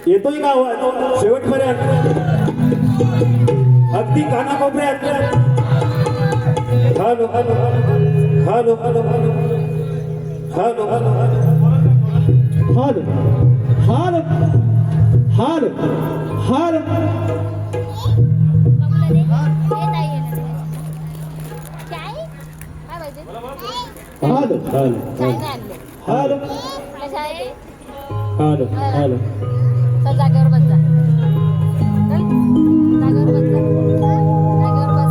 येतोय का आवाज शेवटपर्यंत अगदी कानाकोपऱ्यात hello hello hello hello hello hello hello hello hello hello hello hello hello hello जागेवर बस जा. जागेवर बस जा. जागेवर बस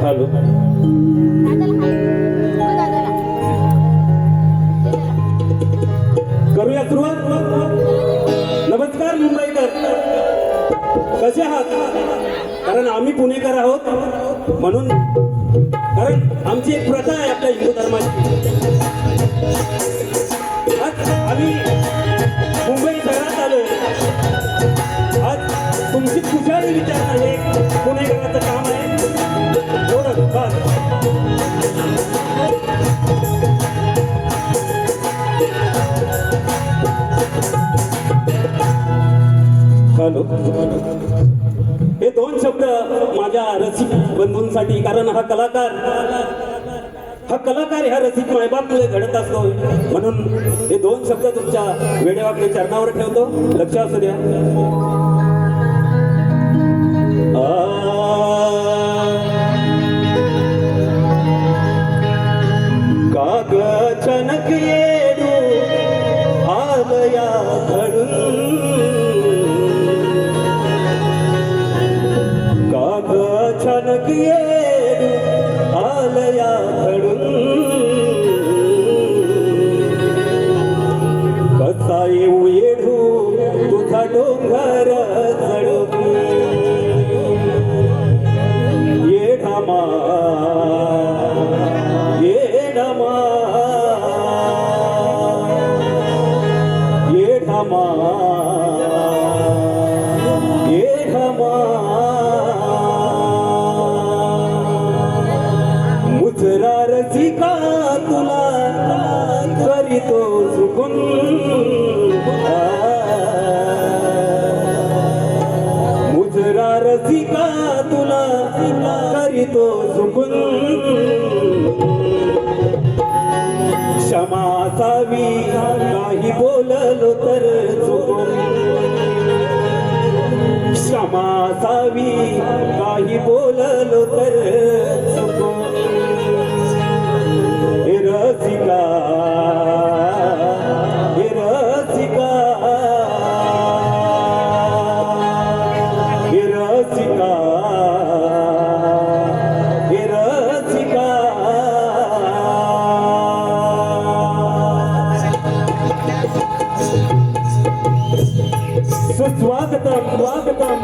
हॅलो करूया सुरुवात. नमस्कार मुंबईकर, कसे आहात? कारण आम्ही पुणेकर आहोत म्हणून, कारण आमची एक प्रथा आहे आपल्या हिंदू धर्माची. आज आम्ही मुंबई शहरात आलोय. आज तुमची कुशाली विचारणं हे पुणेकराचं काम आहे. एवढंच बस. हॅलो, हे दोन शब्द माझ्या रसिक बंधूंसाठी, कारण हा कलाकार ह्या रसिक मायबापमुळे घडत असतो, म्हणून हे दोन शब्द तुमच्या वेडेवाकडे चरणावर ठेवतो. लक्ष असू द्या. काग चनक येडू आलया घडून, काग चनक येडू आलया घडून, कसा येऊ येडू तुझा डोंगर चढून, येढामा येढामा येढामा येढामा, मुजरा रसिका तुला करीतो चुकून मुजरा रसिका तुला करीतो चुकून क्षमा असावी काही बोललो तर चुकून क्षमा असावी काही बोललो तर चुकून हे रसिका हे रसिका हे रसिका हे रसिका सुस्वागतम स्वागतम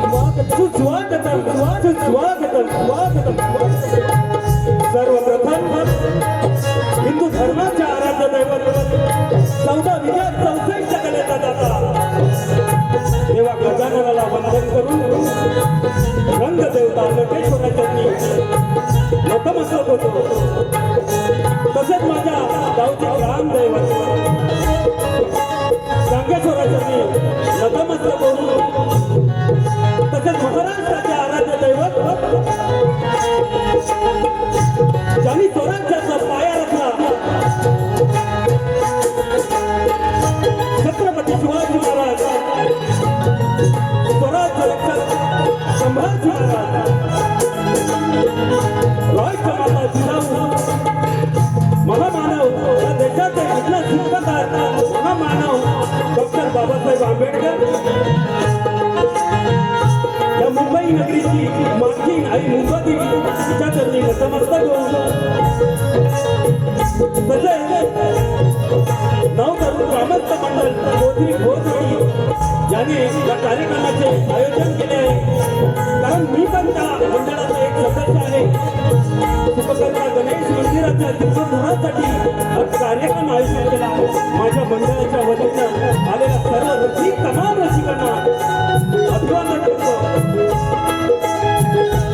सुस्वागतम सुस्वागतम स्वागतम सर्वप्रथम हिंदू धर्माच्या आराध्य दैवत 14 विजयात 64 कलेचा दाता देवा गजाननाला वंदन करून रंगदेवता नटेश्वराच्या नतमस्तक होतो. तसेच माझ्या गावचे ग्राम दैवत सांगेश्वराच्या नतमस्तक होऊन तसेच महाराष्ट्राचे आराध्य दैवत ज्यांनी स्वराज्याचा पाया रचला छत्रपती शिवाजी महाराज स्वराज्य रक्षक संभाजी महाराज राष्ट्रमाता जिजाऊ महामानव या देशाचे इथला शिल्पकार महामानव डॉक्टर बाबासाहेब आंबेडकर या मुंबई नगरीची मालकीन आई मुंबई तिच्या चरणी नतमस्तक होऊन तसेच नाव करून ग्रामस्थ मंडळ गोत्री घोषवाडी यांनी या कार्यक्रमाचे आयोजन केले आहे. कारण मी पण त्या मंडळाचा एक सदस्य आहे. सुपकर्ता गणेश मंदिराच्या जीर्णोद्धारासाठी हा कार्यक्रम आयोजित केला. माझ्या मंडळाच्या वतीनं आलेल्या सर्व रसिक तमाम रसिकांना अभिवादन करतो.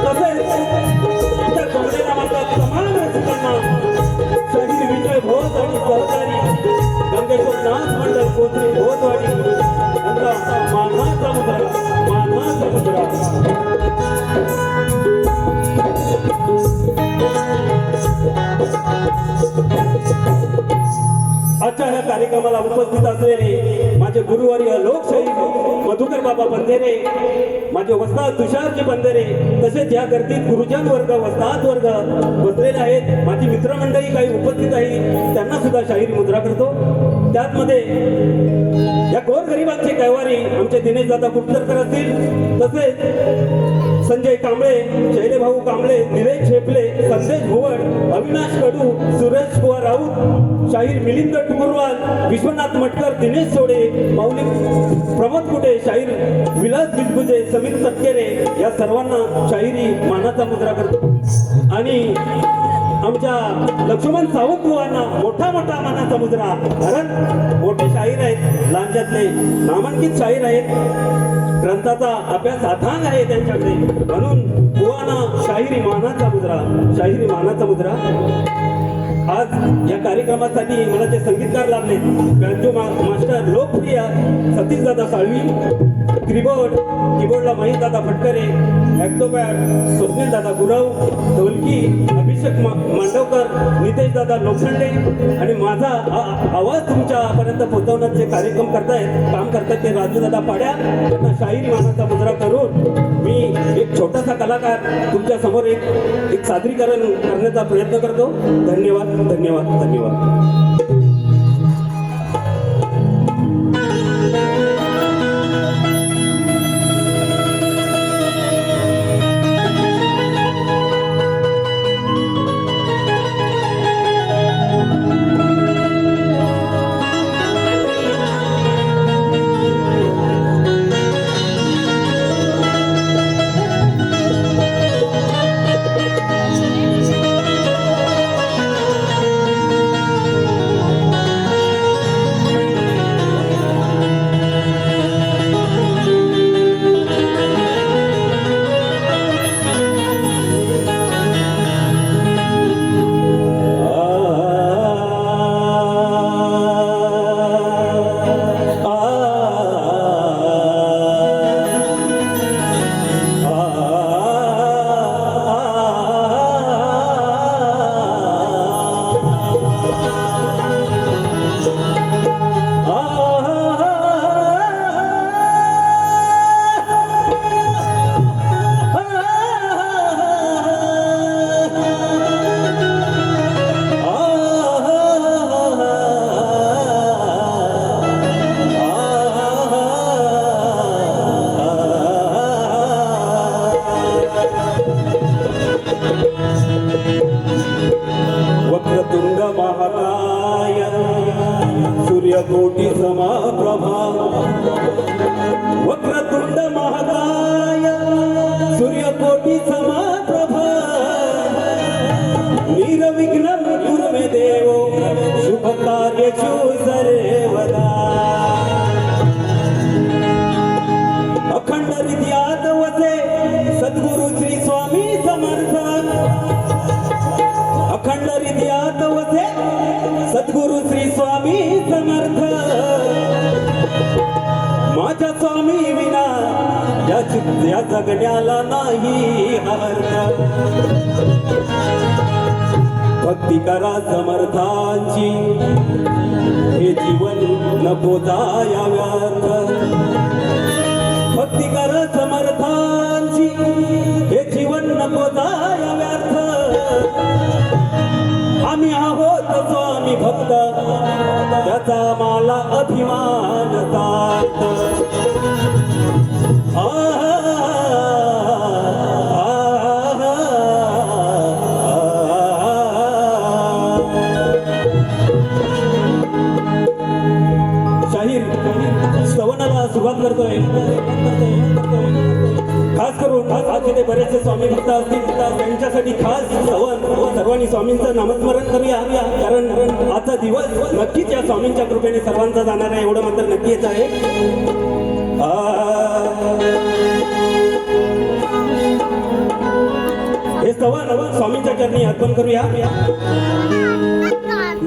तसेच इतर जोडलेल्या माझ्या तमाम रसिकांना शहीद विजय भोज आणि सहकारी गंगेश्वर नाथ मंडळ कोथरी भोजवाडी यांचा मानाचा मुद्रा मानाचा मुद्रा. आजच्या ह्या कार्यक्रमाला उपस्थित असलेले माझे गुरुवर्य लोकशाही मधुकर बाबा बंधेरे, माझे वस्ताद तुषारजी बंधेरे, तसेच या गर्दीत गुरुजन वर्ग वस्ताद वर्ग बसलेले आहेत. माझी मित्रमंडळी काही उपस्थित आहे त्यांना सुद्धा शाहीर मुद्रा करतो. त्यातमध्ये या गोरगरिबांचे कैवारी आमचे दिनेश दादा कुटतरकर असतील, तसेच संजय कांबळे, शैलेभाऊ कांबळे, निलेश शेपले, संदेश भुवड, अविनाश कडू, सुरेश कुमार राऊत, शाहीर मिलिंद टुकुरवाल, विश्वनाथ मटकर, दिनेश सोडे, माऊली प्रमोद कुटे, शाहीर विलास बिजबुजे, समीर तटकेरे या सर्वांना शाहिरी मानाचा मुद्रा करतो. आणि आमच्या लक्ष्मण सावंत बुवांना मोठा मोठा मानाचा मुद्रा. कारण मोठे शाहीर आहेत, लांजातले नामांकित शाहीर आहेत, ग्रंथाचा अभ्यास अथांग आहे त्यांच्याकडे, म्हणून बुवांना शाहिरी मानाचा मुद्रा, शाहिरी मानाचा मुद्रा. आज या कार्यक्रमासाठी मला जे संगीतकार लाभले, बँजो मास्टर लोकप्रिय सतीशदादा साळवी, कीबोर्डला महेशदादा फटकरे, ॲक्टोपॅड स्वप्नीलदादा गुरव, ढोलकी अभिषेक मांडवकर, नितेशदादा लोखंडे आणि माझा आवाज तुमच्यापर्यंत पोहोचवण्याचे कार्यक्रम करतायत, काम करतायत ते राजूदादा पाड्या. त्यांना शाहीर मानाचा मुद्रा करून मी एक छोटासा कलाकार तुमच्या समोर एक सादरीकरण करण्याचा प्रयत्न करतो. धन्यवाद धन्यवाद धन्यवाद. महाकाय सूर्यकोटी समप्रभा वक्रतुंड महाकाय सूर्यकोटी समप्रभा निर्विघ्नं कुरु मे देवो शुभकार्येषु सर्वदा अखंड हृदयात वसे सद्गुरु श्री स्वामी समर्थ अखंड हृदयात वसे सद्गुरु श्री स्वामी समर्थ माझ्या स्वामी विना या जगण्याला नाही अर्थ भक्ती करा समर्थांची हे जीवन नको जाया व्यर्थ भक्ती करा समर्थांची हे जीवन नको जाया व्यर्थ आम्ही आहोत स्वामी भक्त त्याचा मला अभिमान सार्थ सवनाला सुरुवात करतोय खास करून आज इथे बरेचसे स्वामी भक्त असतील त्यांच्यासाठी खास सवन सर्वांनी स्वामींचं नामस्मरण करूया कारण आजचा दिवस नक्कीच या स्वामींच्या कृपेने सर्वांचा जाणार आहे एवढं मात्र नक्कीच आहे हे सवन स्वामींच्या चरणी अर्पण करूया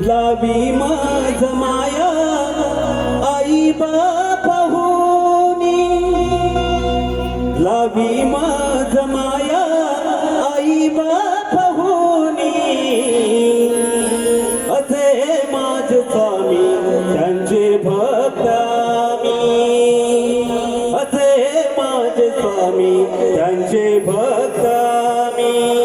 लावी माझ माया आई बापहुनी लावी माझ माया आई बापहुनी असे माझ स्वामी त्यांचे भक्त आम्ही असे माझ स्वामी त्यांचे भक्त आम्ही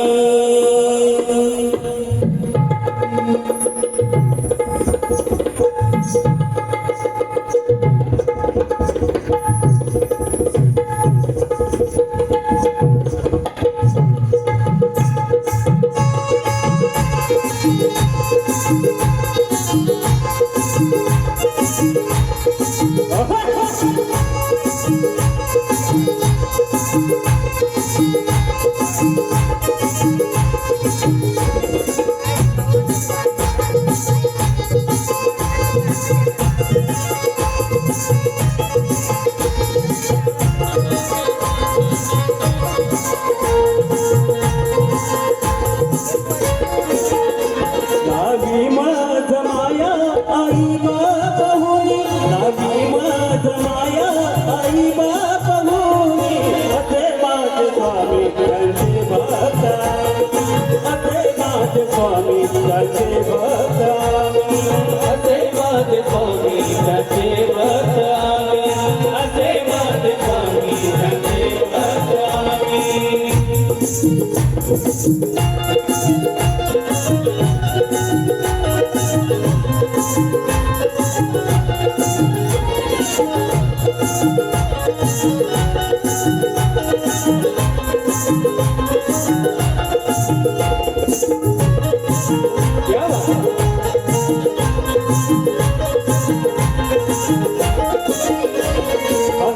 स्वामी त्याचे भक्त आम्ही असे माझे स्वामी त्याचे भक्त आम्ही असे माझे स्वामी त्याचे भक्त आम्ही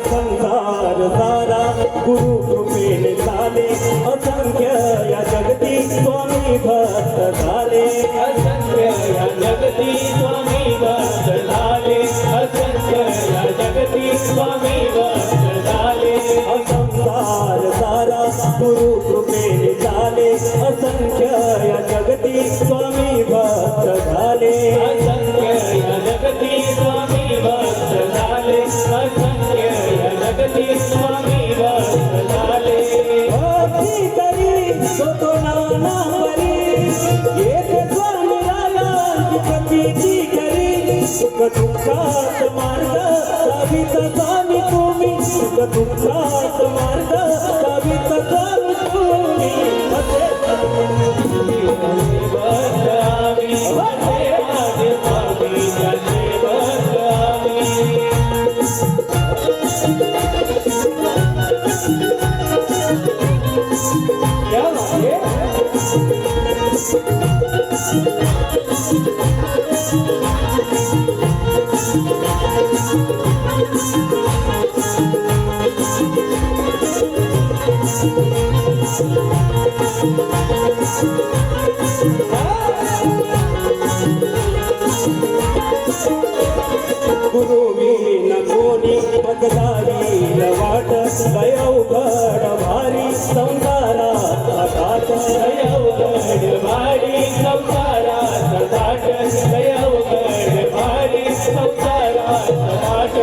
संसार सारा गुरु कृपेने झाले असंख्य या जगती स्वामी भक्त झाले असंख्य या जगती स्वामी भक्त झाले असंख्य या जगती स्वामी भक्त झाले संसार सारा गुरु कृपेने झाले असंख्य या जगती स्वामी भक्त झाले असंख्य या जगती स्वामी भक्त झाले असंख्य या जगती स्वामी भक्त झाले भक्ती करी तो नाना परी येते स्वामी राया भक्तीची करी सुख दुःखात मार्ग साविता स्वामी तुम्ही सुख दुःखात मार्ग साविता स्वामी तुम्ही असे भक्त आम्ही असे माझे स्वामी त्याचे भक्त आम्ही क्या बात है गुरुवी नकोनी पददारी वाट दयवघड भारी संसाराचा घाट दयवगड भारी संसाराचा घाट दयवगड भारी संसाराचा घाट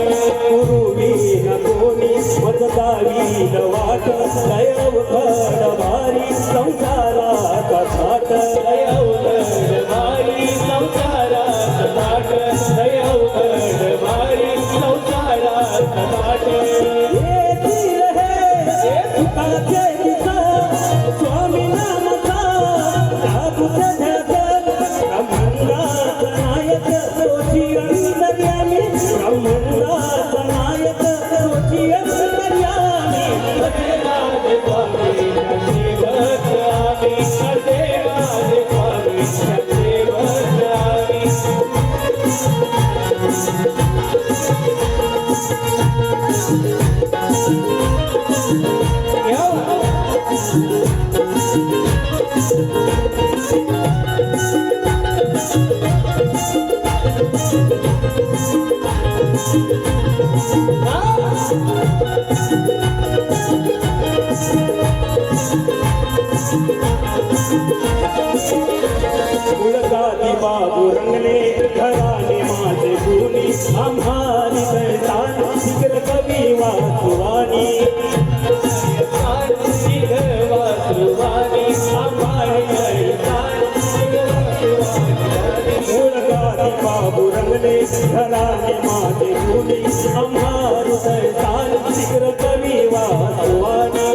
गुरुवी नकोनी पददारी वाट दयवघड भारी संसाराचा घाट दयवगड भारी संसाराचा घाट दयवगड भारी संसाराचा घाट येतील हे सुखाचे दिसा स्वामी नामचा जागृत ध्यास ब्रह्मांडाचा नायक तोची अंतर्यामी ब्रह्मांडाचा नायक तोची अंतर्यामी असे माझे स्वामी असे भक्त आम्ही असे माझे स्वामी असे भक्त आम्ही उडकाती बाबू रंगले घराने माझे गुणी आम्हारी दैतान शिखर कवी वासुवानी उडकाती बाबू रंगले घराने माझे गुणी आम्हारी दैतान शिखर कवी वासुवानी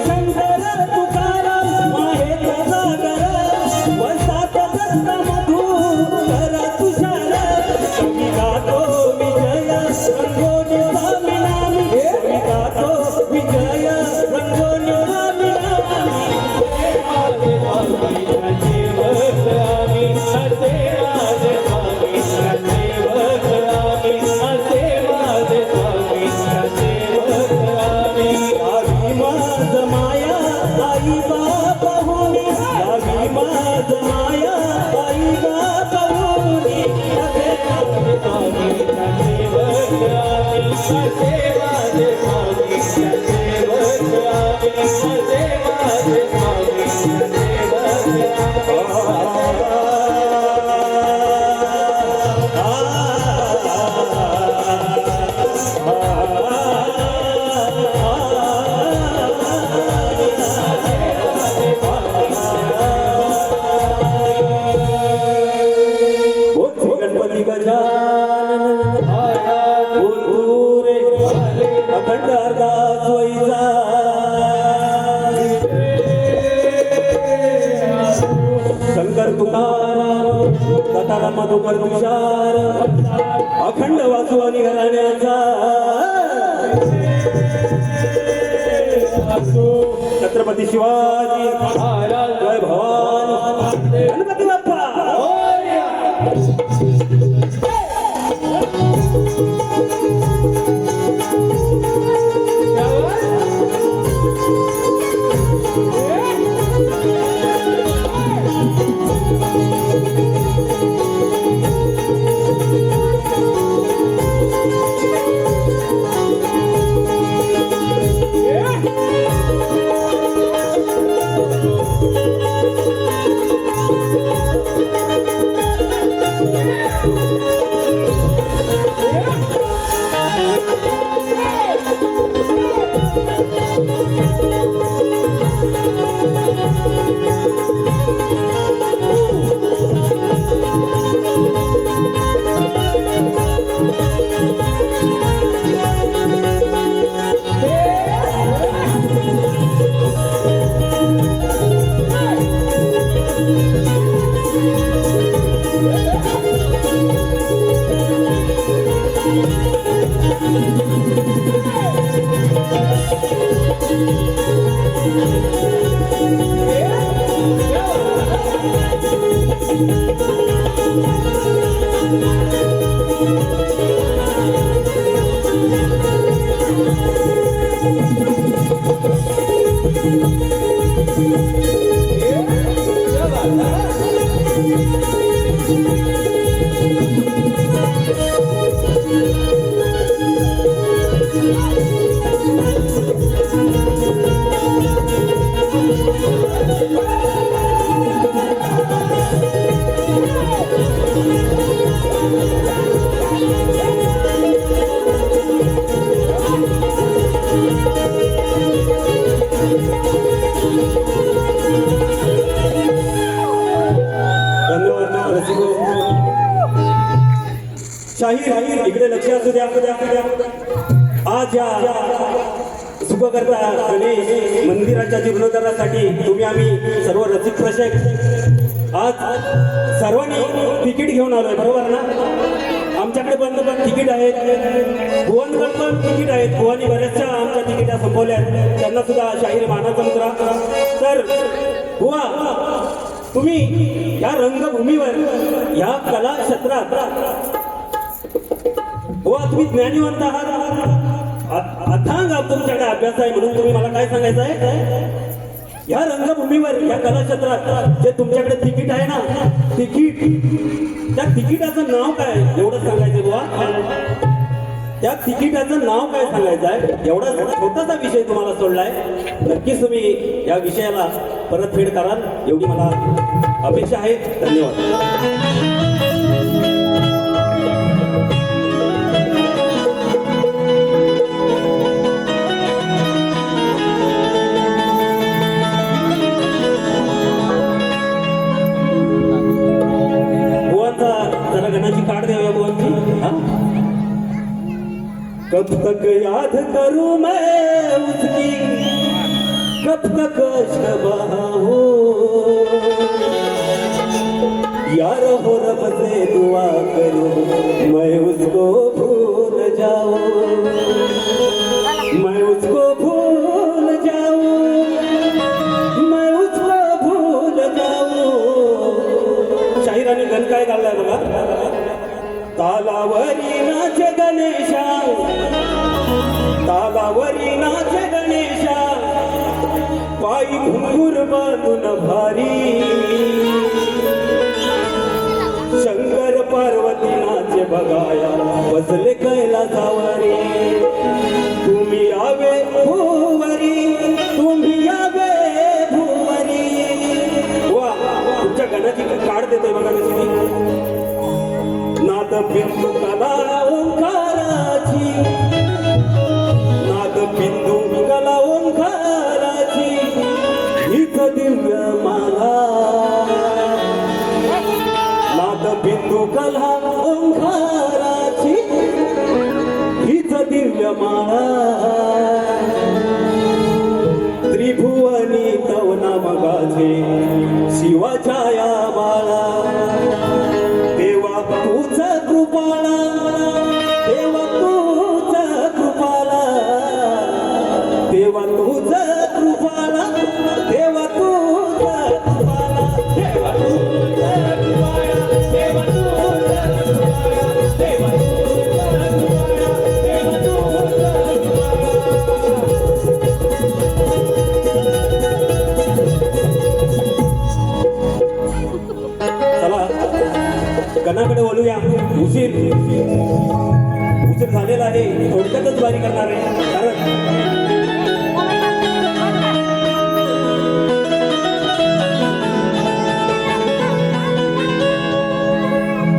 शंकर तुकाराम माहेर सागर वसात दत्त मधु करा तुषार कवी गातो विजय रंगोनी स्वामी नामी कवी गातो विजय रंगोनी स्वामी नामी गावी माझ माया आई बाप होनी गावी माझ माया आई बाप होनी गणपती गजानन रे अखंड अर्धात वैजा शंकर तुकाराम दत्ताला मधुकर तुषार अखंड वासुवानी घराण्याचा छत्रपती शिवाजी जय भवानी गणपती बाप्पा क्या बात है? धन्यवाद रसिको. शाहीर इकडे लक्ष असू द्या. आज या सुखकर्ता गणेश मंदिराच्या जीर्णोद्धारासाठी तुम्ही आम्ही सर्व रसिक प्रशक आज सर्वांनी तिकीट घेऊन आलोय, बरोबर ना? आमच्याकडे बंद तिकीट आहेत, भुवनकडे पण तिकीट आहेत. भुवानी बऱ्याचशा आमच्या तिकिटा संपवल्या, त्यांना सुद्धा शाहीर मानाचा मुद्रा. तर बुवा, तुम्ही या रंगभूमीवर या कला क्षेत्रात बुवा तुम्ही ज्ञानीवंत आहात. अथांग तुमच्याकडे अभ्यास आहे, म्हणून तुम्ही मला काय सांगायचं आहे? या रंगभूमीवर या कला क्षेत्रात जे तुमच्याकडे तिकीट आहे ना, तिकीट, त्या तिकिटाचं नाव काय एवढं सांगायचं बुवा. त्या तिकिटाचं नाव काय सांगायचं आहे, एवढा छोटासा विषय तुम्हाला सोडलाय. नक्कीच तुम्ही या विषयाला परतफेड कराल एवढी मला अपेक्षा आहे. धन्यवाद. बुवांचा जरा गणाची कार्ड द्याव्या बुवांची. हा, कब तक याद करूं मैं उसकी, कब तक शबा हो, यार हो रब से दुआ करूं मैं उसको भूल जाऊं, मैं उसको भूल जाऊं, मैं उसको भूल जाऊं. शाहिराने गण काय घाललाय बघा. तालावरी नाच गणेशा, तालावरी नाच गणेशा, पायी घुंगूर बांधून भारी, शंकर पार्वती नाचे बघाया बसले कैलासावरी. तुम्ही यावे भुवरी, तुम्ही यावे भुवरी. वा, तुमच्या गणाची काढ देतोय बघा मी. नाद बिंदू कला ओंकाराची, नाद बिंदू कला ओंकाराची, हीच दिव्य माला. नाद बिंदू कला ओंकाराची, हीच दिव्य माला. त्रिभुवनी तवना मगाचे शिवाच्या या बाळा. देवा तूच कृपाला, देवा तूच कृपाला, देवा तूच कृपाला, देवा तूच कृपाला, देवा तुझ्या कृपाया, देवा तुझ्या कृपाया, देवा तुझ्या कृपाया, देवा चला गणाकडे वळूया. उशीर झालेला आहे, थोडक्यातच वारी करणार आहे. कारण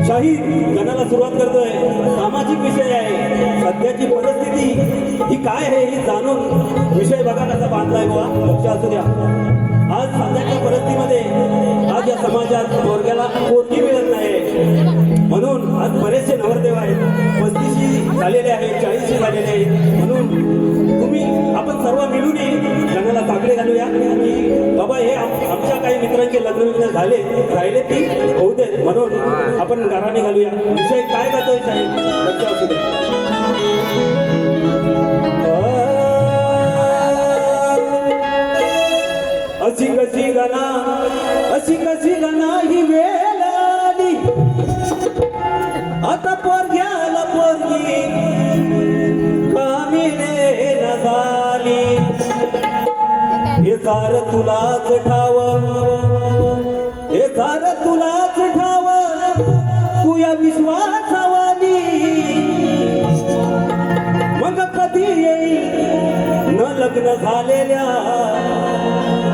शाहीर गणाला सुरुवात करतोय. सामाजिक विषय आहे, सध्याची परिस्थिती ही काय आहे हे जाणून विषय बघा कसा बांधलाय बुवा. लक्ष असू द्या. आज सध्याच्या परिस्थितीमध्ये आज या समाजात पोरग्याला पोरगी मिळत नाही, म्हणून आज बरेचसे नवरदेव आहेत, 35 झालेले आहेत, 40 झालेले आहेत. म्हणून तुम्ही आपण सर्व मिळून गणाला साकडे घालूया की बाबा हे आमच्या काही मित्रांचे लग्न झाले राहिले ती होऊ दे, म्हणून आपण घराने घालूया. विषय काय करतोय साहेब, लक्ष असू दे. अशी कशी गणा ही वेळ आली, आता पोरग्याला पोरगी कामी न झाली. हे सार तुलाच ठाव, हे सार तुलाच ठाव, तू या विश्वासावानी मग कधी येईल न लग्न झालेल्या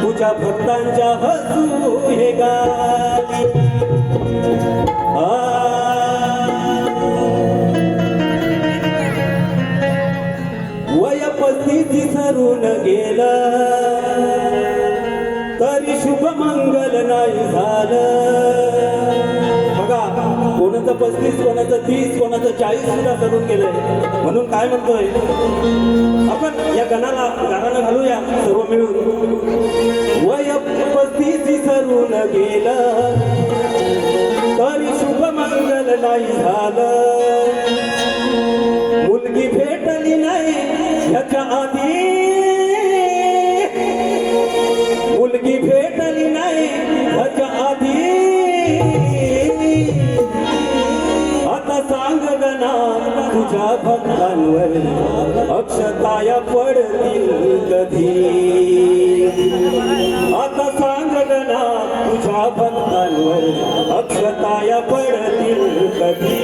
तुझ्या भक्तांच्या हसू हे गाली. वय 35 सरून गेलं तरी शुभ मंगल नाही झालं. बघा, कोणाचं 35, कोणाचं 30, कोणाचं 40 सुद्धा सरून गेलंय. म्हणून काय म्हणतोय आपण, या गाण्याला घालूया सर्व मिळून. वय 35 सरून गेलं तरी शुभ मंगल नाही झालं. मुलगी भेटली नाही ह्याच्या आधी, मुलगी भेटली नाही ह्याच्या आधी. आता सांग गना तुझ्या भक्तांवर अक्षताया पडतील कधी. आता सांग गना तुझ्या भक्तांवर अक्षताया पडतील कधी.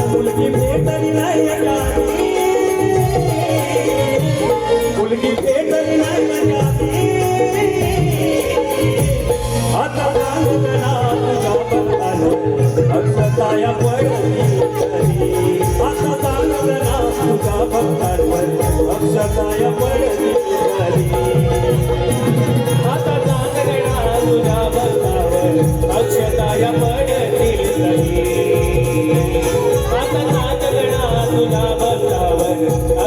मुलगी भेटली नाही मुलगी भेटली नाही. आता अक्षताया पडली. आता सांगना तुझ्या भक्तांवर अक्षताया पडली. आता सांगणा तुझ्या भक्तावर अक्षताया पडतील कधी. आता सांगणा तुझ्या भक्तावर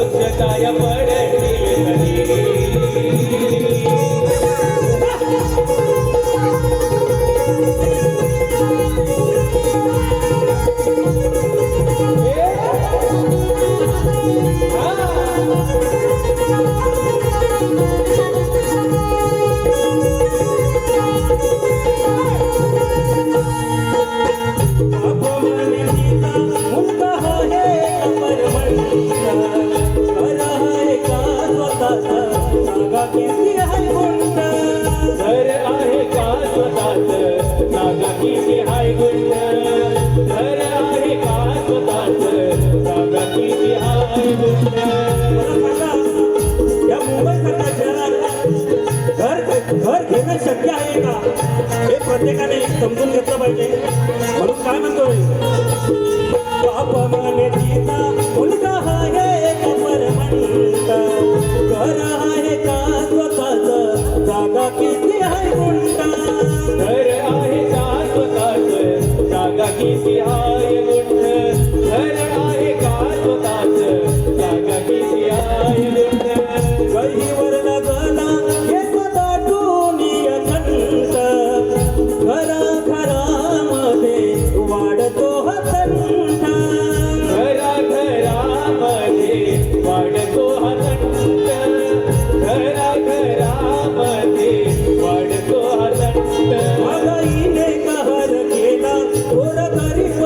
अक्षताया पडतील कधी. घर आहे का स्वतःच जागा किती हाय गुंड. घर आहे का स्वतःच जागा किती हाय गुंड. या मुंबईसारख्या शहरात घर घेणं शक्य आहे का, हे प्रत्येकाने समजून घेतलं पाहिजे. म्हणून काय म्हणतोय, बाप म्हणे सीता मुलगा आहे कपर म्हणता. घर आहे का स्वतःच जागा किती आहे गुंडा. घर आहे का स्वतःच जागा किती हाय गुंड. घर आहे का स्वतःच जागा किती हाय गुंड. गहीवर लागला हे स्वतः टोनिया कंठ. घराघरामध्ये वाढतो हसंत. घराघरामध्ये वाढतो हा संत. घराघरामध्ये वाढतो हा संत. महागाईने कहर केला थोडं गरीब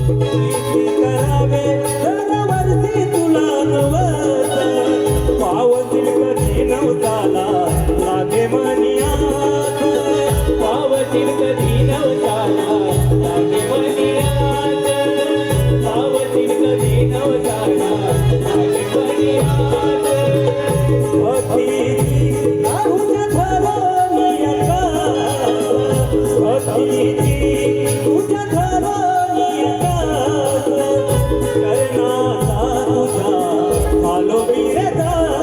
किती करावे दरवर्षी तुला नवस पावतील कधी नवसाला लागे मनियात पावतील कधी नवसाला लागे मनियात पावतील कधी नवसाला लागे मनियात अतिथी तुझ्या घरानी अतिथी तुझ्या घरानी करणारा तुझा आलो विरदास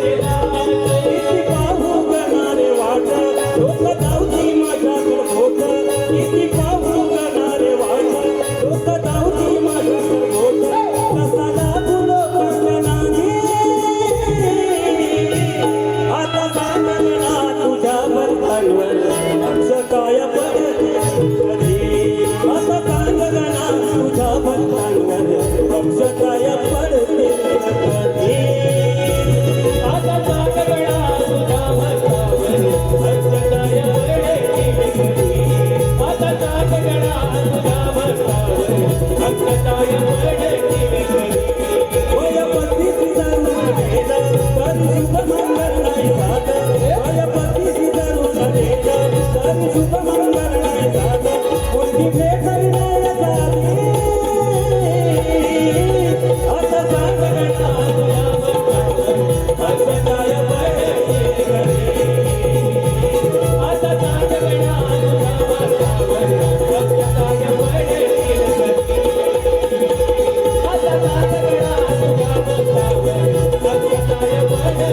किती पाहू गणारे वाट लोक धावती माझ्याकडे बोट किती पाहू गणारे वाट लोक धावती माझ्याकडे बोट कसा दाबून कंगनाने आता सांगणा तुझ्या बर्तांवर अक्षताय पडते कधी आता सांगणा तुझ्या बर्तांवर अक्षताय पडते कधी आता सागरा तुझा भक्तावर अक्षताय पडते आता सागरा तुझा भक्तावर अक्षताय पडते वय पतीची दारू भेद तरी शुभ मंगल नाही जात वय पतीची दारू भेद तरी शुभ मंगल नाही जात कोणती भेट नाही जाते आता सांगणा तुझ्या अक्षताय पडते आता सागरा तुझा भक्तावर अक्षताय पडते आता सागरा तुझा भक्तावर अक्षताय पडते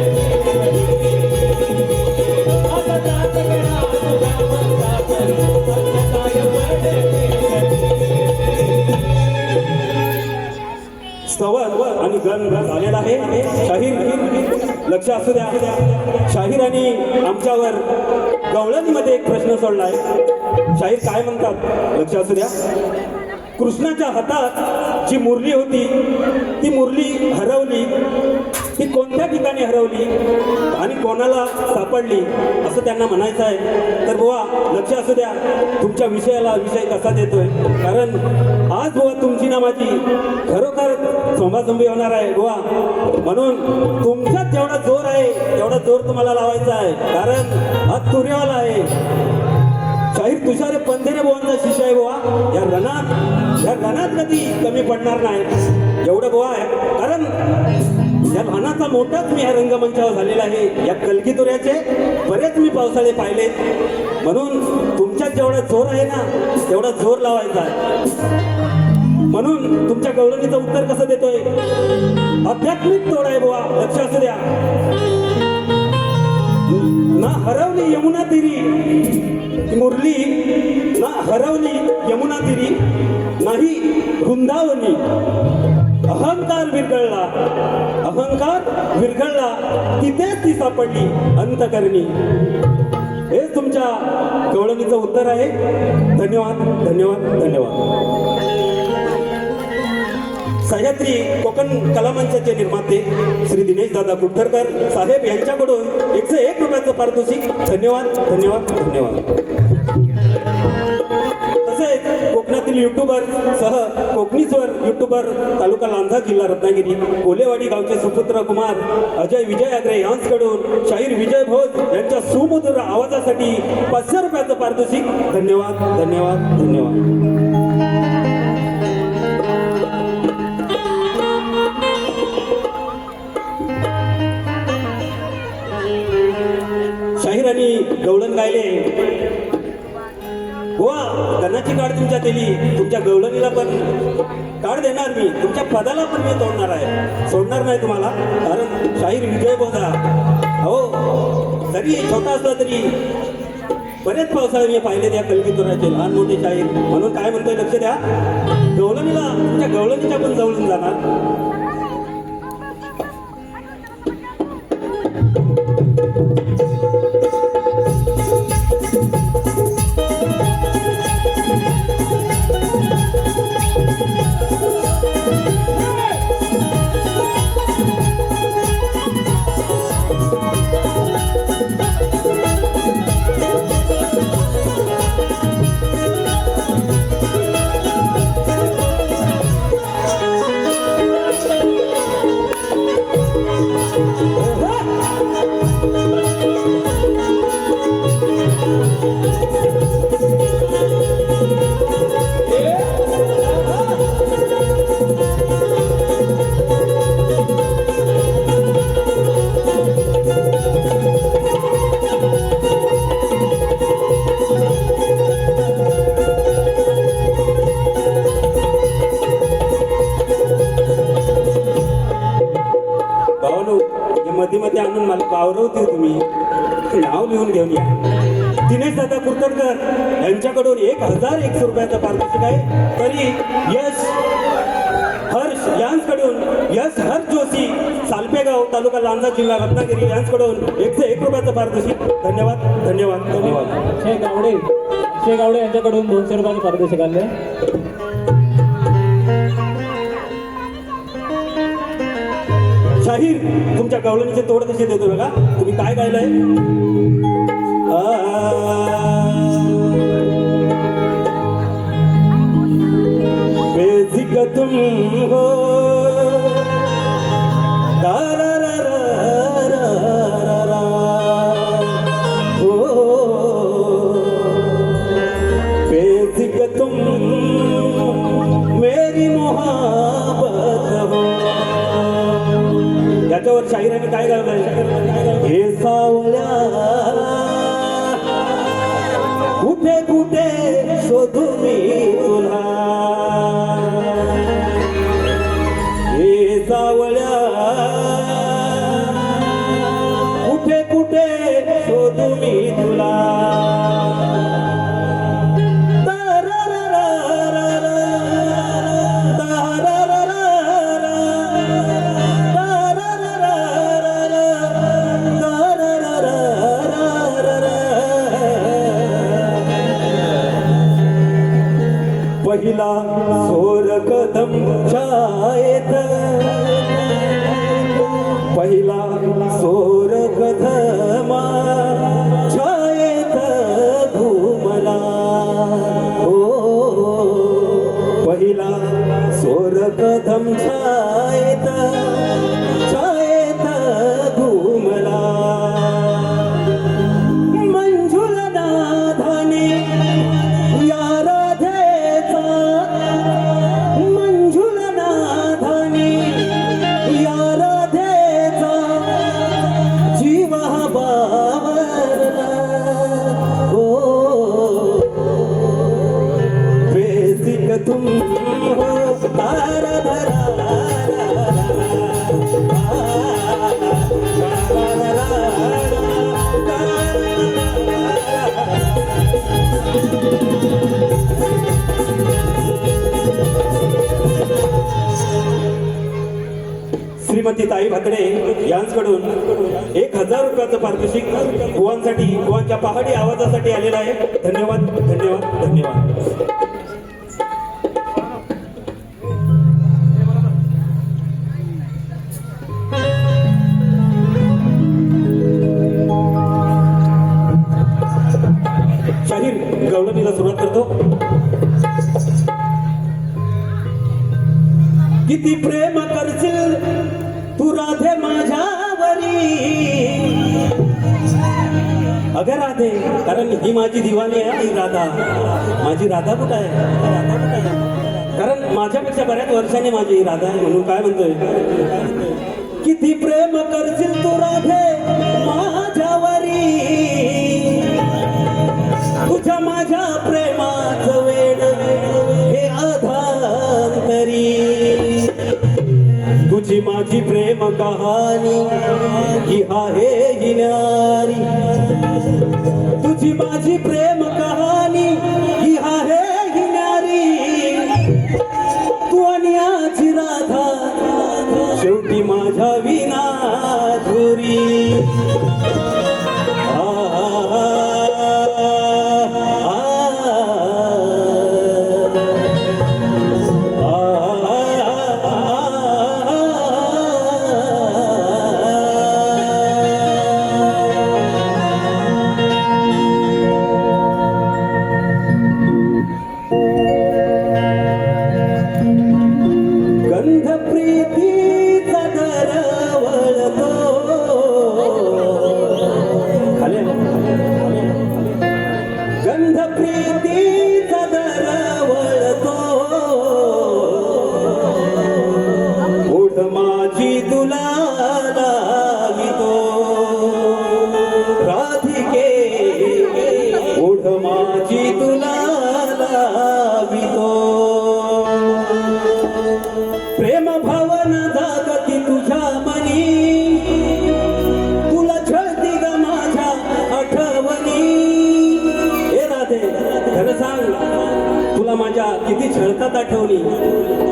आता सागरा तुझा भक्तावर अक्षताय स्तवन आणि गण झालेला आहे शाहीर लक्ष असू द्या शाहिरांनी आमच्यावर गवळणीमध्ये एक प्रश्न सोडलाय शाहीर काय म्हणतात लक्ष असू द्या कृष्णाच्या हातात जी मुरली होती ती मुरली हरवली ती कोणत्या ठिकाणी हरवली आणि कोणाला सापडली असं त्यांना म्हणायचं आहे तर बुवा लक्ष असू द्या तुमच्या विषयाला विषय कसा देतोय कारण आज बुवा तुमची ना माझी खरोखर चोंबाचोंबी होणार आहे बुवा म्हणून तुमच्यात जेवढा जोर आहे तेवढा जोर तुम्हाला लावायचा आहे कारण हा तुर्यावाला आहे शाहीर तुषार पंधेरे बुवांचा शिष्य आहे बुवा या रणात कधी कमी पडणार नाही एवढं बुवा आहे कारण या लहानाचा मोठाच मी ह्या रंगमंचावर झालेला आहे या कलगीतुऱ्याचे बरेच मी पावसाळे पाहिलेत म्हणून तुमच्यात जेवढा जोर आहे ना तेवढा जोर लावायचा आहे म्हणून तुमच्या गवळणीचं उत्तर कसं देतोय आध्यात्मिक तोड आहे बुवा लक्ष असू द्या ना हरवली यमुना तिरी मुरली ना हरवली यमुना तिरी नाही वृंदावनी अहंकार विरघळला तिथेच ती सापडली अंतकरणी हेच तुमच्या गवळणीचं उत्तर आहे धन्यवाद धन्यवाद धन्यवाद सह्याद्री कोकण कलामंचाचे निर्माते श्री दिनेश दादा कुठरकर साहेब यांच्याकडून 101 रुपयाचं पारितोषिक धन्यवाद धन्यवाद धन्यवाद तसेच कोकणातील युट्यूबर सह कोकणीस्वर युट्यूबर तालुका लांजा जिल्हा रत्नागिरी कोलेवाडी गावचे सुपुत्र कुमार अजय विजय आग्रे यांच्याकडून शाहीर विजय भोज यांच्या सुमधुर आवाजासाठी 500 रुपयाचं पारितोषिक धन्यवाद धन्यवाद धन्यवाद शाहिरांनी गवळण गायले बुवा गणाची काढ तुमच्या दिली तुमच्या गवळणीला पण काढ देणार मी तुमच्या पदाला पण मी तोडणार आहे सोडणार नाही तुम्हाला कारण शाहीर विजय बोधा हो जरी छोटा असला तरी बरेच पावसाळे मी पाहिले त्या कलगीतुराचे लहान मोठे शाहीर म्हणून काय म्हणतोय लक्ष द्या गवळणीला तुमच्या गवळणीच्या पण जवळून जाणार भावानो, हे मध्ये मध्ये आणून मला पावरवते तुम्ही. नाव लिहून घेऊन या. दिनेश दादा कुर्तडकर यांच्याकडून 1001 रुपयाचा पारितोषिक आहे. तरी यश हर्ष यांच्याकडून यश हर्ष जोशी सालपेगाव तालुका लांजा जिल्हा रत्नागिरी यांच्याकडून 101 रुपयाचं पारितोषिक. धन्यवाद धन्यवाद धन्यवाद. अक्षय गावडे यांच्याकडून 200 रुपयाचे पारितोषिक आणले. शाहीर तुमच्या गवळणीचे तोड कसे देतो बघा. तुम्ही काय गायलंय? बेसिक तुम हो तारारारारारा. हो बेसिक तुम मेरी मोहब्बत हो. याच्यावर शाहिराने काय गायलंय? हे सावल्या कुठे कुठे शोधू मी तुला. हे सावल्या कुठे कुठे शोधू मी तुला. पहिला सोर कदम छायेत. पहिला सोर कदमा छायेत घुमला. हो पहिला सोर कदम छायेत छायेत घुमला. मंजुल नाधाने या राधेचा. मंजुल नाधाने या राधेचा जीव हा बावरला. हो बेसिक तुम हो तारारारारा. श्रीमती ताई भाकडे यांच्याकडून 1000 रुपयाचं पारितोषिक गोवांसाठी गोवांच्या पहाडी आवाजासाठी आलेलं आहे. धन्यवाद धन्यवाद धन्यवाद. शाहीर गवळणीला सुरुवात करतो. किती प्रेम करशील तू राधे माझ्यावरी. अगं राधे, कारण ही माझी दिवाणी आहे. ही राधा, माझी राधा कुठं आहे? कारण माझ्यापेक्षा बऱ्याच वर्षांनी माझी ही राधा आहे. म्हणून काय म्हणतोय? किती प्रेम करशील तू राधे माझ्यावरी. तुझ्या माझ्या प्रेमाचं वेड हे अधांतरी. तुझी माझी प्रेम कहाणी ही आहे ही न्यारी. तुझी माझी प्रेम कहाणी ही आहे ही न्यारी. तू आणि आजी राधा शेवटी माझ्या विना धुरी. गंध प्रीतीचा दरवळतो.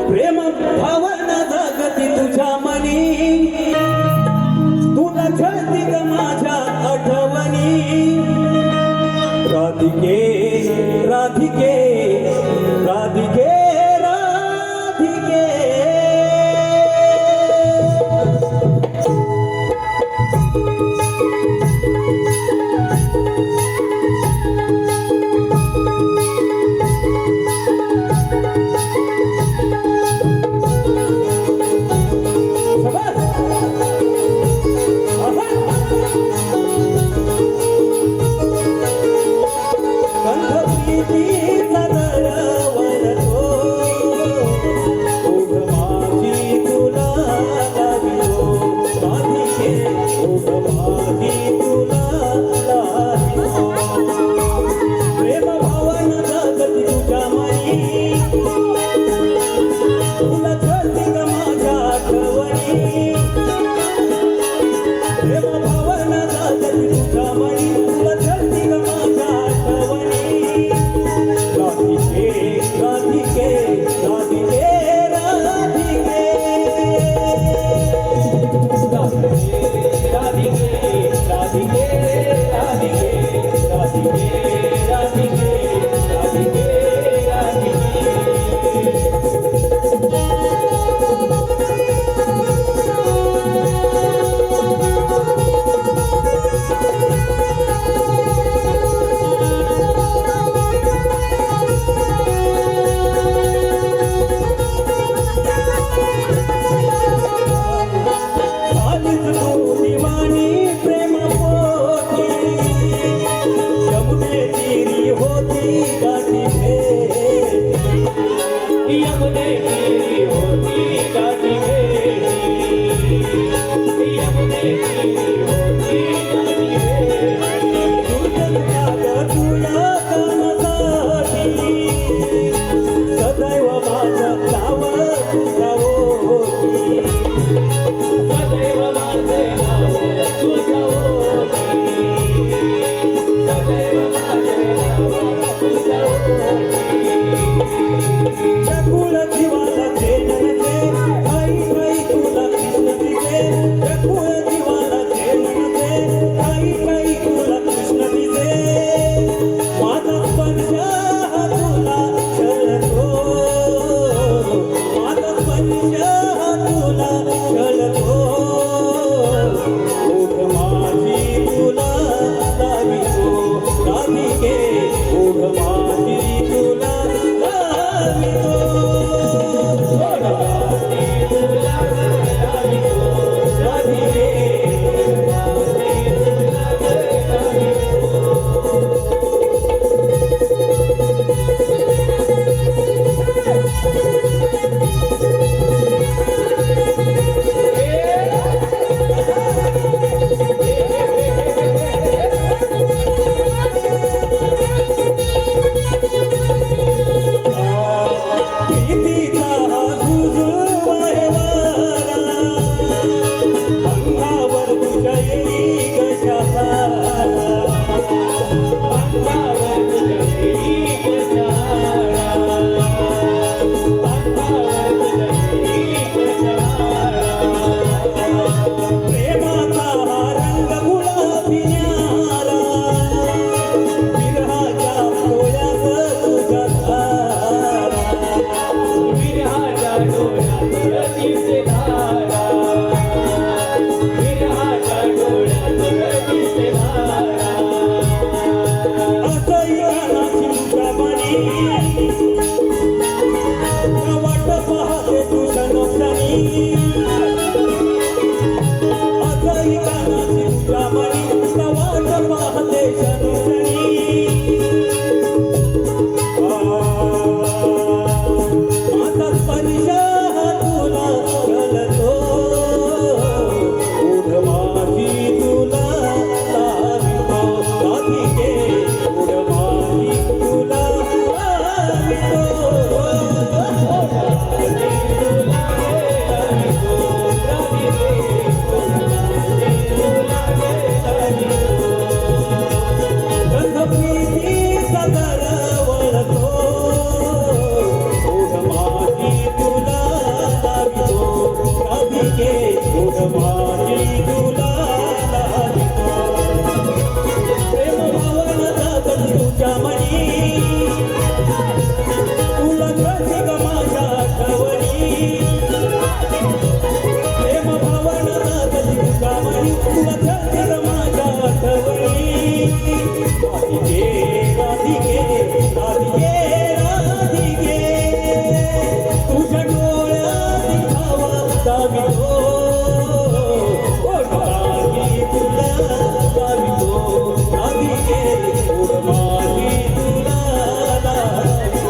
प्रेम भावना जागती तुझ्या मनी तुला छळती ग माझ्या आठवणी राधिके राधिके राधिके राधिके तुला थकीत माझ्या आठवणी राधिके राधिके राधिके राधिके तुझ्या डोळ्यात दिखावा दावितो माझी तुला दावितो राधिके माझी तुला दावितो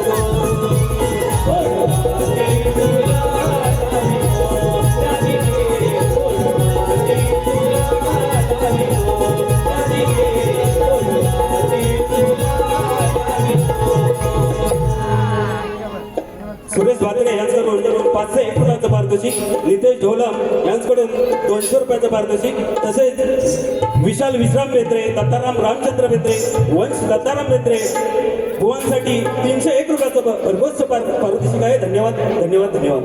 सुरेश भातरे यांच्याकडून 501 रुपयाचं पारितोषिक, नितेश ढोलम यांच्याकडून 200 रुपयाचं पारितोषिक, तसेच विशाल विश्राम बेत्रे, दत्ताराम रामचंद्र बेत्रे, वंश दत्ताराम बेत्रे बुवांसाठी 301 रुपयाचं भरघोस पारितोषिक आहे. धन्यवाद धन्यवाद धन्यवाद.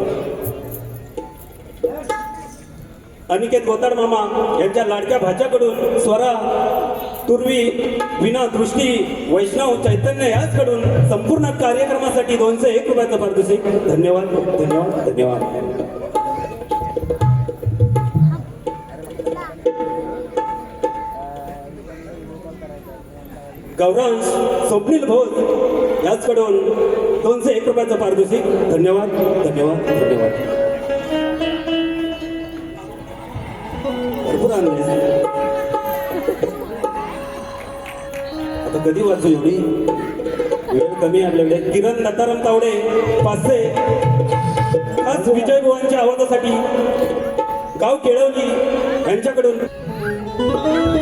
अनिकेत गोताड मामा यांच्या लाडक्या भाच्याकडून स्वरा तुर्वी विना दृष्टी वैष्णव चैतन्य याचकडून संपूर्ण कार्यक्रमासाठी 201 रुपयाचं पारितोषिक. धन्यवाद धन्यवाद धन्यवाद. गौरांश स्वप्नील भोज याचकडून 201 रुपयाचं पारितोषिक. धन्यवाद धन्यवाद धन्यवाद. भरपूर आणले. आता कधी वाचू एवढी वेळ कमी आपल्याकडे. किरण दत्ताराम तावडे 500 आज विजय बुवांच्या आवाजासाठी गाव केळवली यांच्याकडून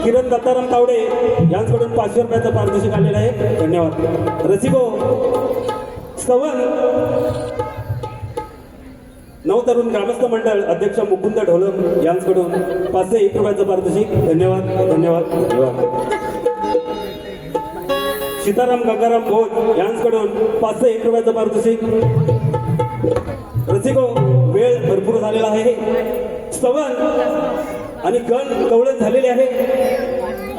किरण दत्ताराम तावडे यांच्याकडून 500 रुपयाचं पारितोषिक आलेलं आहे. धन्यवाद. रसिको सवन नवतरुण ग्रामस्थ मंडळ अध्यक्ष मुकुंद ढोलम यांच्याकडून 501 रुपयाचं पारितोषिक. धन्यवाद धन्यवाद धन्यवाद. सीताराम गंगाराम भोज यांच्याकडून 501 रुपयाचं पारितोषिक. रसिको वेळ भरपूर झालेला आहे. स्तवन आणि गण कवळत झालेले आहे.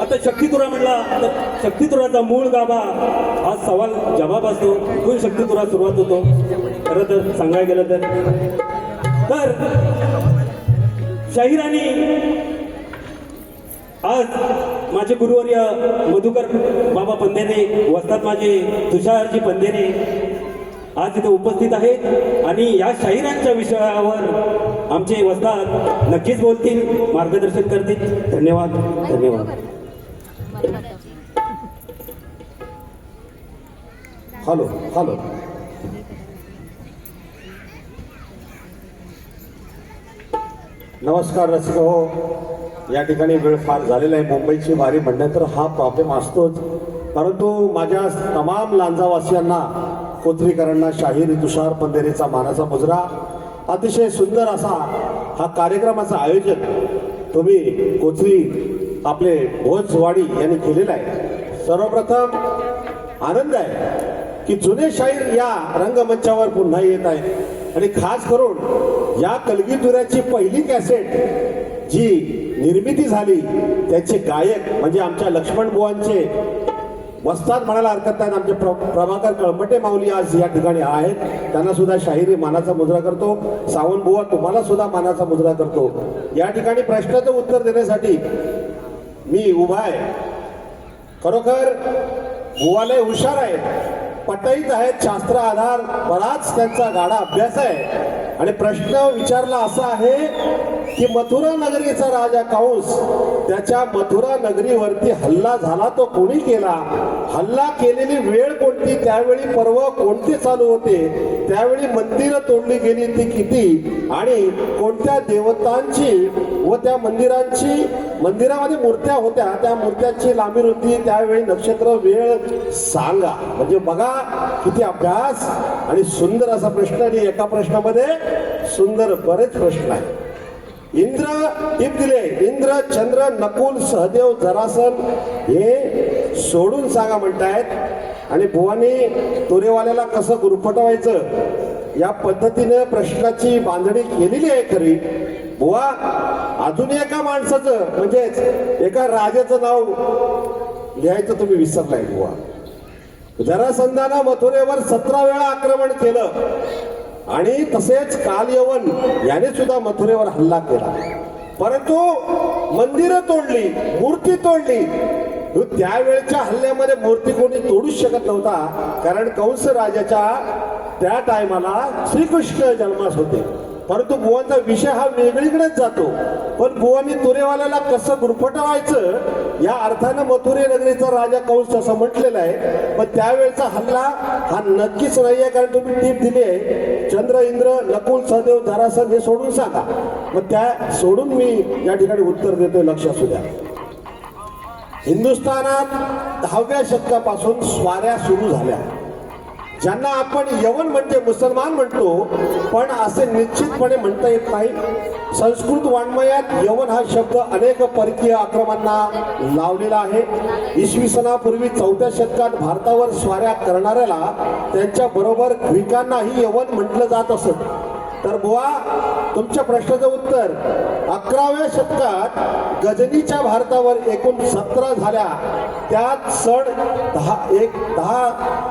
आता शक्तितुरा म्हणला तर शक्तितुराचा मूळ गाभा हा सवाल जवाब असतो. कुल शक्तितुरा सुरुवात होतो. खरं तर सांगायला गेलं तर शाहिरानी आज माझे गुरुवर्य मधुकर बाबा पंधेरे वस्तात माझे तुषारजी पंधेरे आज इथे उपस्थित आहेत आणि या शाहिरांच्या विषयावर आमचे वस्तात नक्कीच बोलतील, मार्गदर्शन करतील. धन्यवाद धन्यवाद. Hello hello. नमस्कार रसिक हो. या ठिकाणी वेळ फार झालेला आहे. मुंबईची वारी म्हणण्यात तर हा प्रॉब्लेम असतोच, परंतु माझ्या तमाम लांजावासियांना कोथरीकरांना शाहीर तुषार पंधेरेचा मानाचा मुजरा. अतिशय सुंदर असा हा कार्यक्रमाचं आयोजन तुम्ही कोथरी आपले भोजवाडी यांनी केलेलं आहे. सर्वप्रथम आनंद आहे की जुने शाहीर या रंगमंचावर पुन्हा येत आहेत आणि खास करून या कलगीतुऱ्याची पहिली कॅसेट जी निर्मिती झाली त्याचे गायक म्हणजे आमच्या लक्ष्मण बुवांचे वस्ताद म्हणायला हरकत नाही. आमचे प्रभाकर कळमटे माऊली आज या ठिकाणी आहेत. त्यांना सुद्धा शाहिरी मानाचा मुजरा करतो. सावंत बुवा तुम्हाला सुद्धा मानाचा मुजरा करतो. या ठिकाणी प्रश्नाचं उत्तर देण्यासाठी मी उभा आहे. खरोखर बुवालय हुशार आहे, पटईत आहेत, शास्त्र आधार बराच त्यांचा गाढा अभ्यास आहे. आणि प्रश्न विचारला असा आहे की मथुरा नगरीचा राजा कंस त्याच्या मथुरा नगरीवरती हल्ला झाला तो कोणी केला, हल्ला केलेली वेळ कोणती, त्यावेळी पर्व कोणते चालू होते, त्यावेळी मंदिरं तोडली गेली ती किती आणि कोणत्या देवतांची व त्या मंदिरामध्ये मूर्त्या होत्या त्या मूर्त्यांची लांबी रुंदी, त्यावेळी नक्षत्र वेळ सांगा. म्हणजे बघा किती अभ्यास आणि सुंदर असा प्रश्न. आणि एका प्रश्नामध्ये सुंदर बरेच प्रश्न आहेत. इंद्र टिप दिले, इंद्र चंद्र नकुल सहदेव जरासन हे सोडून सांगा म्हणतायत. आणि बुवानी तोरेवाल्याला कसं गुरफटवायचं या पद्धतीने प्रश्नाची बांधणी केलेली आहे. खरी बुवा अजून एका माणसाचं म्हणजेच एका राजाचं नाव लिहायचं तुम्ही विसरलाय. बुवा जरासंधानं मथुरेवर 17 वेळा आक्रमण केलं आणि तसेच कालयवन याने सुद्धा मथुरेवर हल्ला केला. परंतु मंदिरं तोडली, मूर्ती तोडली. त्यावेळच्या हल्ल्यामध्ये मूर्ती कोणी तोडूच शकत नव्हता, कारण कंस राजाच्या त्या टायमाला श्रीकृष्ण जन्मास होते. परंतु बुवांचा विषय हा वेगळीकडेच जातो. पण बुवांनी तुरेवाल्याला कसं गुरफटवायचं या अर्थानं मथुरे नगरीचा राजा कंस असं म्हटलेलं आहे. पण त्यावेळचा हल्ला हा नक्कीच नाहीये, कारण तुम्ही टीप दिली आहे चंद्र, इंद्र, नकुल, सहदेव, जरासंध हे सोडून सांगा. मग त्या सोडून मी या ठिकाणी उत्तर देतोय, लक्ष असू द्या. हिंदुस्थानात 10व्या शतकापासून स्वाऱ्या सुरू झाल्या, ज्यांना आपण यवन म्हणजे मुसलमान म्हणतो, पण असे निश्चितपणे म्हणता येत नाही. संस्कृत वाङ्मयात यवन हा शब्द अनेक परकीय आक्रमणांना लावलेला आहे. इसवी सनापूर्वी 4थ्या शतकात भारतावर स्वाऱ्या करणाऱ्याला त्यांच्या बरोबर ग्रीकांनाही यवन म्हटलं जात असत. तर बुवा, तुमच्या प्रश्नाचं उत्तर 11व्या शतकात गजनीच्या भारतावर एकूण 17 झाल्या. त्यात सण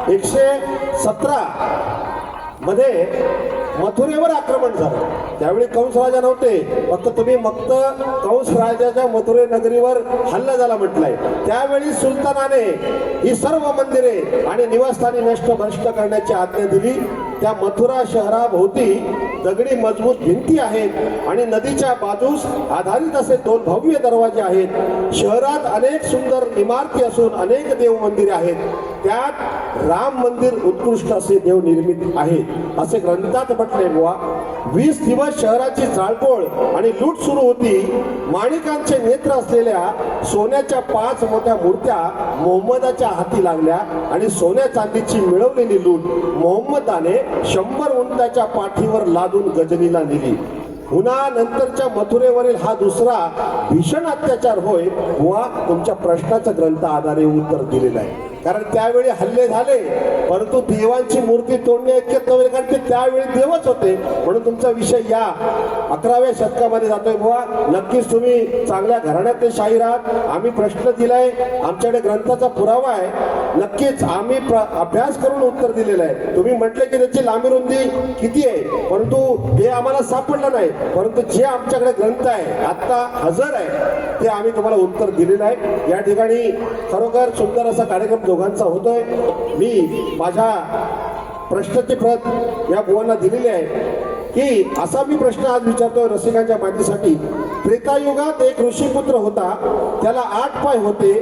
117 मध्ये मथुरेवर आक्रमण झालं. त्यावेळी कंस राजा नव्हते, फक्त तुम्ही कंस राजाच्या मथुरे नगरीवर हल्ला झाला म्हटलंय. त्यावेळी सुलतानाने ही सर्व मंदिरे आणि निवासस्थाने भ्रष्ट करण्याची आज्ञा दिली. त्या मथुरा शहराभोवती दगडी मजबूत भिंती आहेत आणि नदीच्या बाजूस आधारित असे 2 भव्य दरवाजे आहेत. शहरात अनेक सुंदर इमारती असून अनेक देव मंदिरे आहेत. त्यात राम मंदिर उत्कृष्ट असे देव निर्मित आहे असे ग्रंथात म्हटले. बुवा, 20 दिवस शहराची जाळपोळ आणि लूट सुरू होती. माणिकांचे नेत्र असलेल्या सोन्याच्या 5 मोठ्या मूर्त्या मोहम्मदाच्या हाती लागल्या आणि सोन्या चांदीची मिळवलेली लूट मोहम्मदाने 100 उंटाच्या पाठीवर लादून गजनीला नेली. पुन्हा नंतरच्या मथुरेवरील हा दुसरा भीषण अत्याचार होय. बुवा, तुमच्या प्रश्नाचा ग्रंथ आधारे उत्तर दिलेलं आहे. कारण त्यावेळी हल्ले झाले, परंतु देवांची मूर्ती तोडणे इतकेच नव्हे, कारण ते त्यावेळी देवच होते. म्हणून तुमचा विषय या 11व्या शतकामध्ये जातोय. बुवा, नक्कीच तुम्ही चांगल्या घराण्यातले शाहीर आहात. आम्ही प्रश्न दिलाय, आमच्याकडे ग्रंथाचा पुरावा आहे. नक्कीच आम्ही अभ्यास करून उत्तर दिलेलं आहे. तुम्ही म्हटले की त्याची लांबी रुंदी किती आहे, परंतु हे आम्हाला सापडलं नाही. परंतु जे आमच्याकडे ग्रंथ आहे, आता हजर आहे, ते आम्ही तुम्हाला उत्तर दिलेलं आहे. या ठिकाणी खरोखर सुंदर असा कार्यक्रम दोघांचा होतोय. मी माझ्या प्रश्नाची प्रत या बुवांना दिलेली आहे की असा मी प्रश्न आज विचारतोय रसिकांच्या माहितीसाठी. त्रेतायुगात एक ऋषीपुत्र होता, त्याला 8 पाय होते.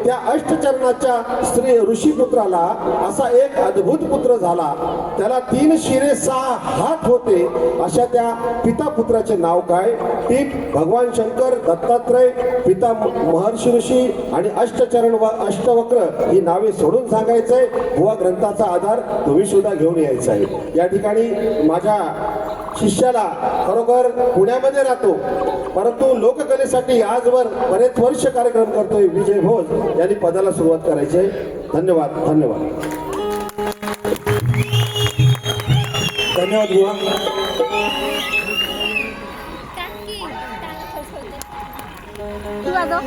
त्या अष्टचरणाच्या स्त्री ऋषीपुत्राला असा एक अद्भुत पुत्र झाला. त्याला 3 शिरे 6 हात होते. अशा त्या पिता पुत्राचे नाव काय? टीप: भगवान शंकर, दत्तात्रय, पिता महर्षी ऋषी आणि अष्टचरण व अष्टवक्र ही नावे सोडून सांगायचंय. बुवा, ग्रंथाचा आधार तुम्ही सुद्धा घेऊन यायचा आहे. या ठिकाणी माझ्या शिष्याला खरोखर पुण्यामध्ये राहतो, परंतु लोककलेसाठी आजवर बरेच वर्ष कार्यक्रम करतोय विजय भोज यांनी पदाला सुरुवात करायची आहे. धन्यवाद. धन्यवाद. धन्यवाद बुवा. तू वाजव.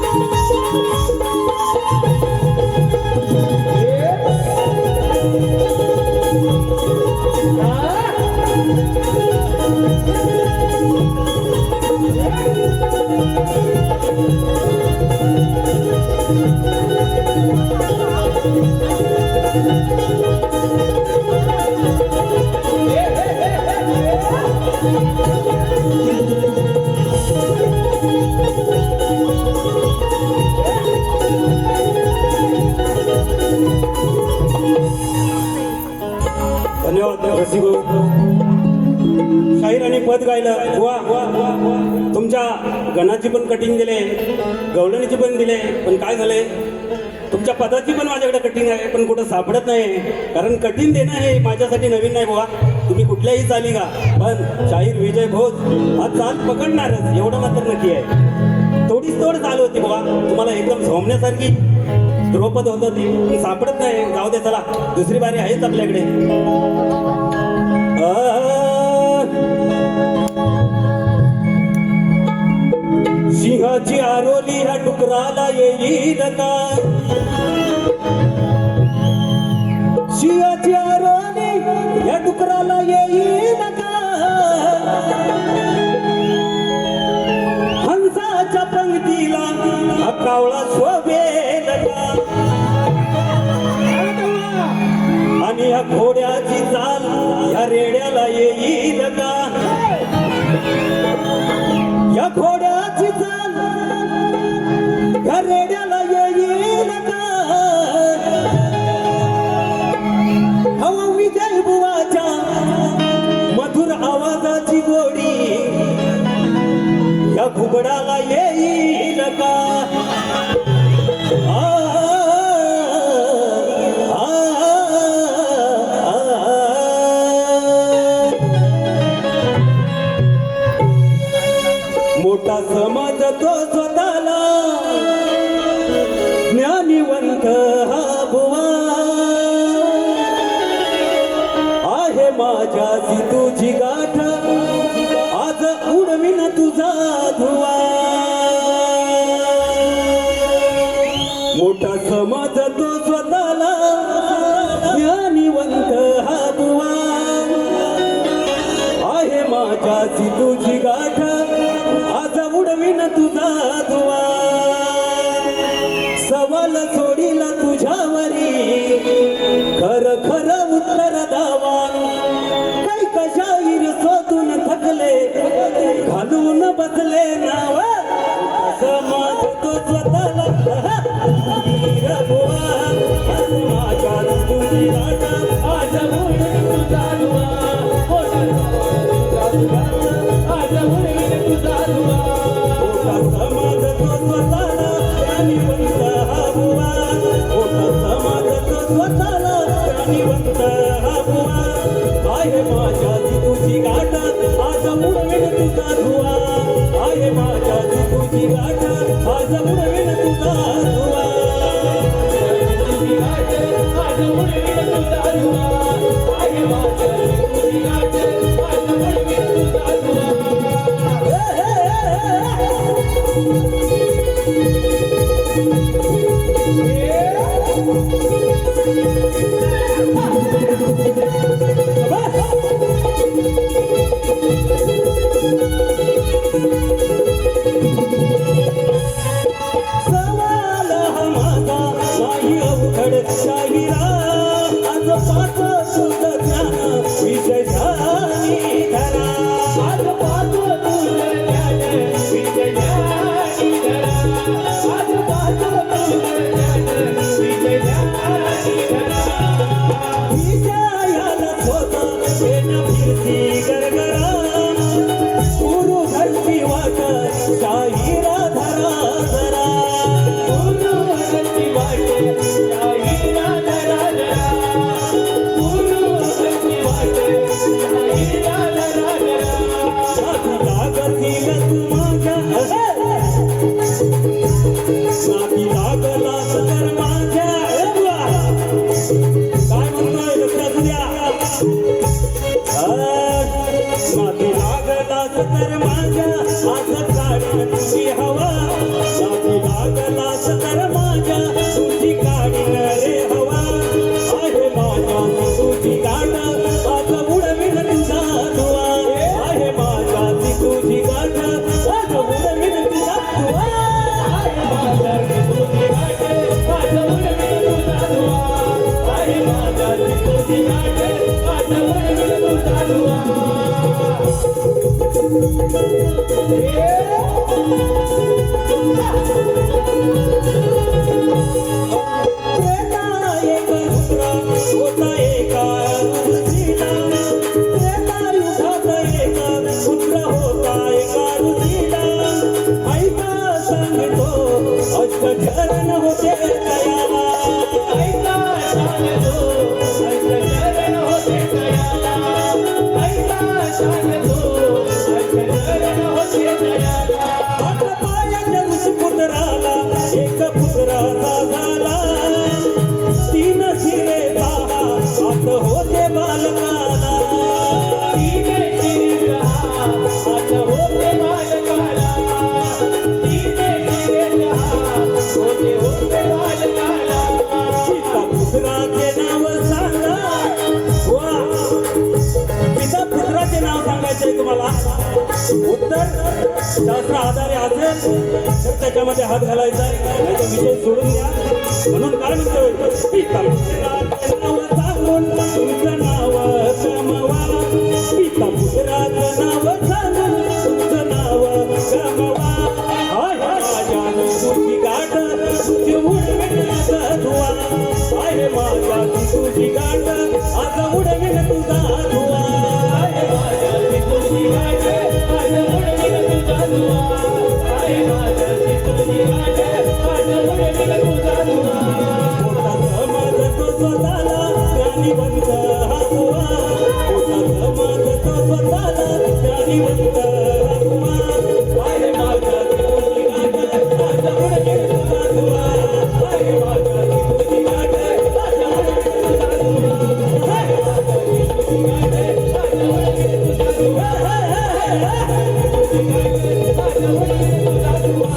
Thank you. कानाची पण कटिंग दिले, गवळणीची पण दिले, पण काय झालंय तुमच्या पदाची पण माझ्याकडे कटिंग आहे, पण कुठं सापडत नाही. कारण कटिंग देणं हे माझ्यासाठी नवीन नाही बुवा. तुम्ही कुठल्याही चाली का, पण शाहीर विजय भोज हा चाल पकडणारच एवढं मात्र नक्की आहे. थोडीच तोड चाल होती बुवा, तुम्हाला एकदम झोमण्यासारखी द्रौपद होत होती, ती सापडत नाही. जाऊ दे, चला दुसरी बारी आहेच आपल्याकडे. सिंहाची आरोली ह्या डुकराला येईल का, सिंहाची आरोली या डुकराला येईल का, हंसाच्या पंक्तीला हा कावळा शोभेल का, आणि ह्या घोड्याची चाल या रेड्याला येईल का, या घोड्याची चाल या रेड्याला येईल का, हवा विजय बुवाच्या मधुर आवाजाची गोडी या घुबडाला येईल का. आ, आ, आ, आ. मोठा समाज तो स्वतःला ज्ञानीवंत हा बुवा आहे, माझ्याची तुझी गाठ आज उडविन तुझा धुवा. मोठा समाज तो स्वतःला ज्ञानीवंत हा बुवा आहे, माझ्याची तुझी गाठ आज उडविन तुझा धुवा. सवाल सोडीला तुझ्यावरी खर खर उत्तर दावा, काही कशाईर शोधून थकले घालून बसले नाव. समाज तो स्वतःला वीर बुवा, माझ्या तुझी गाठ आज उडवीन तुझा धुवा, आज उडवीन तुझा धुवा. मोठा समाज तो स्वतःला ज्ञानीवंत हा बुवा, मोठा समाज तो स्वतःला ज्ञानीवंत हा बुवा आहे, माझ्याची तुझी गाठ आज उडवीन तुझा धुवा, आहे माझ्याची तुझी गाठ आज उडवीन तुझा धुवा. तुझी गाठ आज उडवीन तुझा धुवा, आहे माझ्याची तुझी गाठ आज उडवीन तुझा धुवा. अष्टचरण होते दयाला ऐका सांगतो अष्टचरण होते दयाला ऐका सांगतो अष्टचरण होते दयाला आता पायाच्या पुत्राला एक पुत्राचा झाला तीन शिरे दहा आत होते बालकाला तीन शिरे दहा आत होते बालकाला तीन शिरे दहा होते बालकाला पिता पुत्राचे नाव सांगा वा पिता पुत्राचे नाव सांगायचंय तुम्हाला उत्तर शास्त्र आधारे असेल तर त्याच्यामध्ये हात घालायचा नाही तर विषय सोडून द्या म्हणून काय म्हणतोय पिता पुत्राचे नाव सांगून तुमचं नाव कमवा पिता पुत्राचं नाव सांगून तुमचं नाव कमवा हाय माझ्या तुझी गाठ तुझी उडवेल धुवा आहे माझ्या तुझी गाठ आज उडवेल तुझा धुवा आहे माझ्या तुझी गाठ आज उडवेल तुझा धुवा आहे माझ्या तुझी गाठ आज उडवेल तुझा धुवा पोटा समजतो स्वतःला ज्ञानीवंत हा धुवा पोटा समजतो स्वतःला ज्ञानीवंत हा धुवा आहे माझ्या तुझी गाठ आज उडवेल तुझा धुवा आहे माझ्या तुझी गाठ आज उडवेल तुझा धुवा आहे माझ्या तुझी गाठ आज उडवेल तुझा धुवा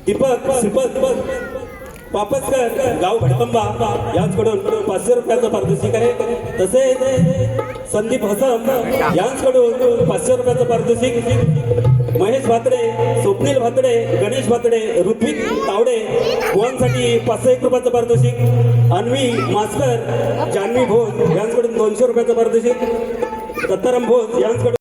दीपक श्रीपत पापसकर गाव भडकंबा यांच्याकडून 500 रुपयाचं पारितोषिक आहे तसेच संदीप हसम यांच्याकडून 500 रुपयाचं पारितोषिक महेश भातडे स्वप्नील भातडे गणेश भातडे ऋत्विक तावडे बुवांसाठी 501 रुपयाचं पारितोषिक अन्वी मास्कर जान्हवी भोज यांच्याकडून 200 रुपयाचं पारितोषिक दत्ताराम भोज यांच्याकडून